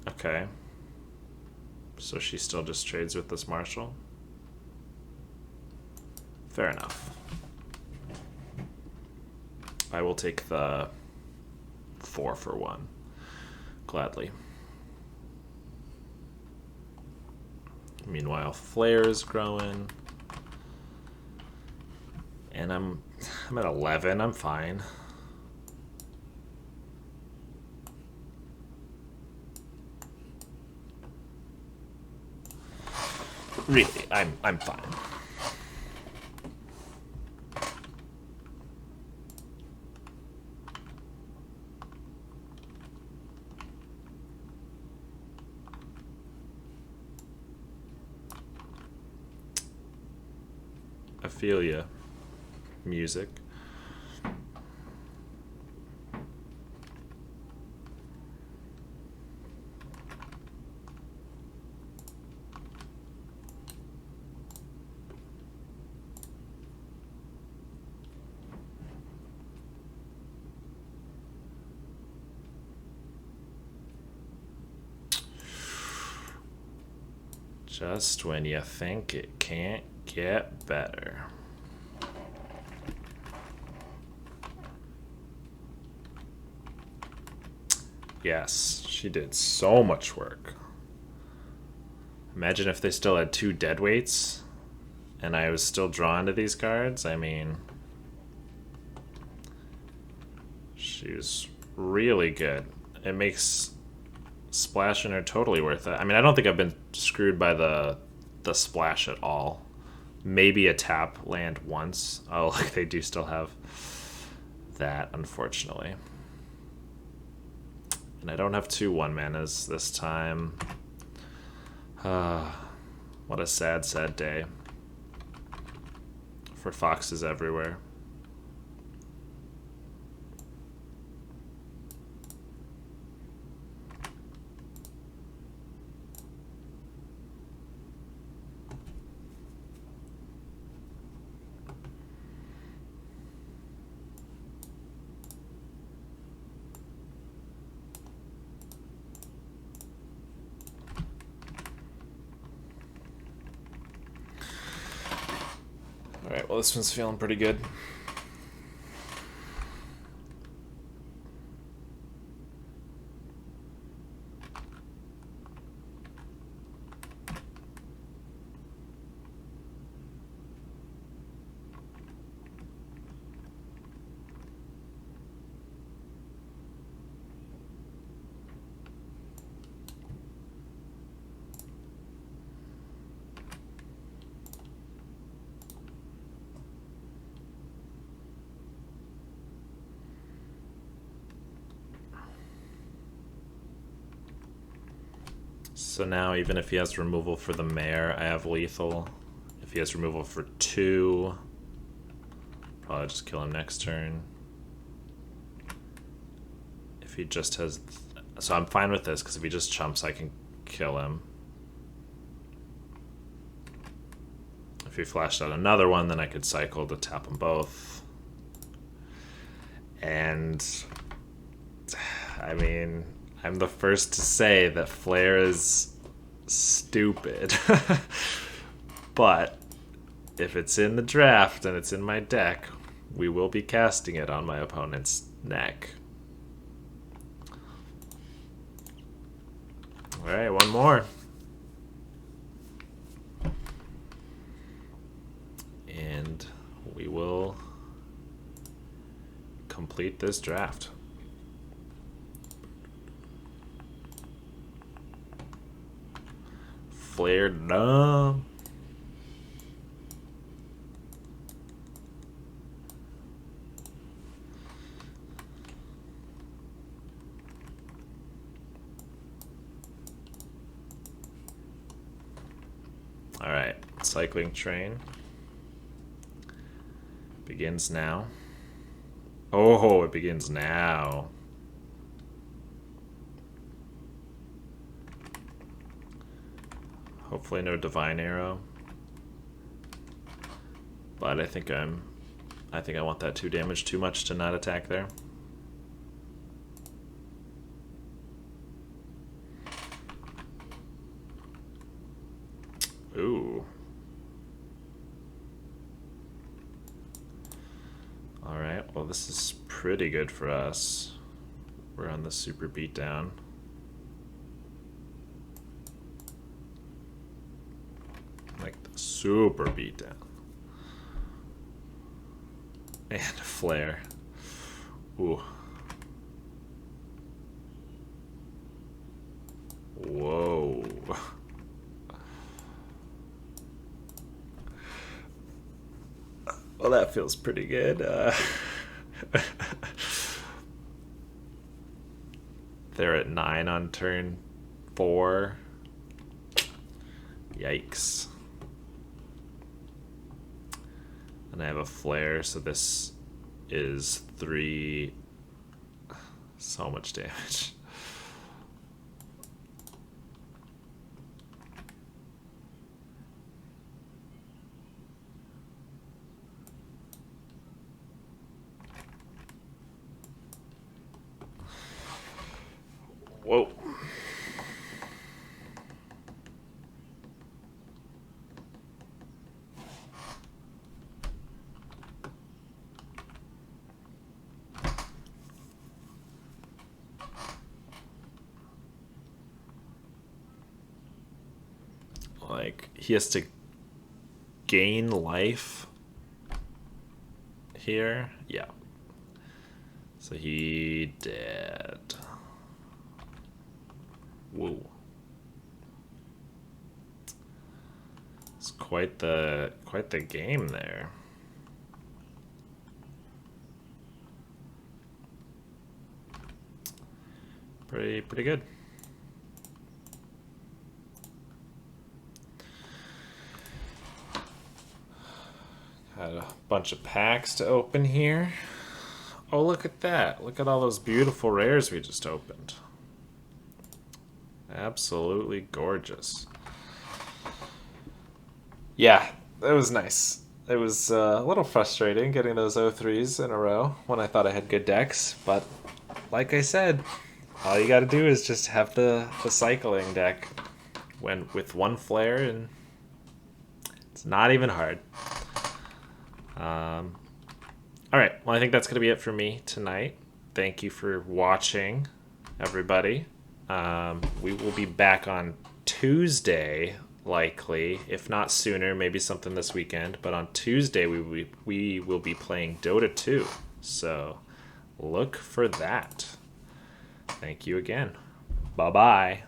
Okay. So she still just trades with this Marshall? Fair enough. I will take the 4 for 1. Gladly. Meanwhile, Flare is growing. And I'm at 11. I'm fine. Really, I'm fine. I feel ya. Music. Just when you think it can't get better. Yes, she did so much work. Imagine if they still had 2 deadweights and I was still drawn to these cards. I mean, she was really good. It makes splashing her totally worth it. I mean, I don't think I've been screwed by the splash at all. Maybe a tap land once. Oh, like they do still have that, unfortunately. And I don't have 2 1-manas this time. What a sad, sad day for foxes everywhere. Alright, well this one's feeling pretty good. So now, even if he has removal for the mare, I have lethal. If he has removal for 2, probably just kill him next turn. If he just has So I'm fine with this, because if he just chumps, I can kill him. If he flashed out another one, then I could cycle to tap them both. And, I mean, I'm the first to say that Flare is stupid. But if it's in the draft and it's in my deck, we will be casting it on my opponent's neck. Alright, one more. And we will complete this draft. Flare dumb. Alright, cycling train begins now. Oh, it begins now. Hopefully no divine arrow. But I think I want that 2 damage too much to not attack there. Ooh. Alright, well this is pretty good for us. We're on the super beatdown. Like the super beatdown. And a flare. Ooh. Whoa. Well, that feels pretty good. They're at 9 on turn 4. Yikes. And I have a flare, so this is 3. So much damage. Whoa. Like, he has to gain life here. Yeah. So he dead. Whoa. It's quite the game there. Pretty good. Got a bunch of packs to open here. Oh, look at that. Look at all those beautiful rares we just opened. Absolutely gorgeous. Yeah, it was nice. It was a little frustrating getting those 0-3s in a row when I thought I had good decks, but like I said, all you gotta do is just have the cycling deck with one flare, and it's not even hard. Alright, well I think that's gonna be it for me tonight. Thank you for watching, everybody. We will be back on Tuesday, likely, if not sooner, maybe something this weekend. But on Tuesday, we will be playing Dota 2. So look for that. Thank you again. Bye-bye.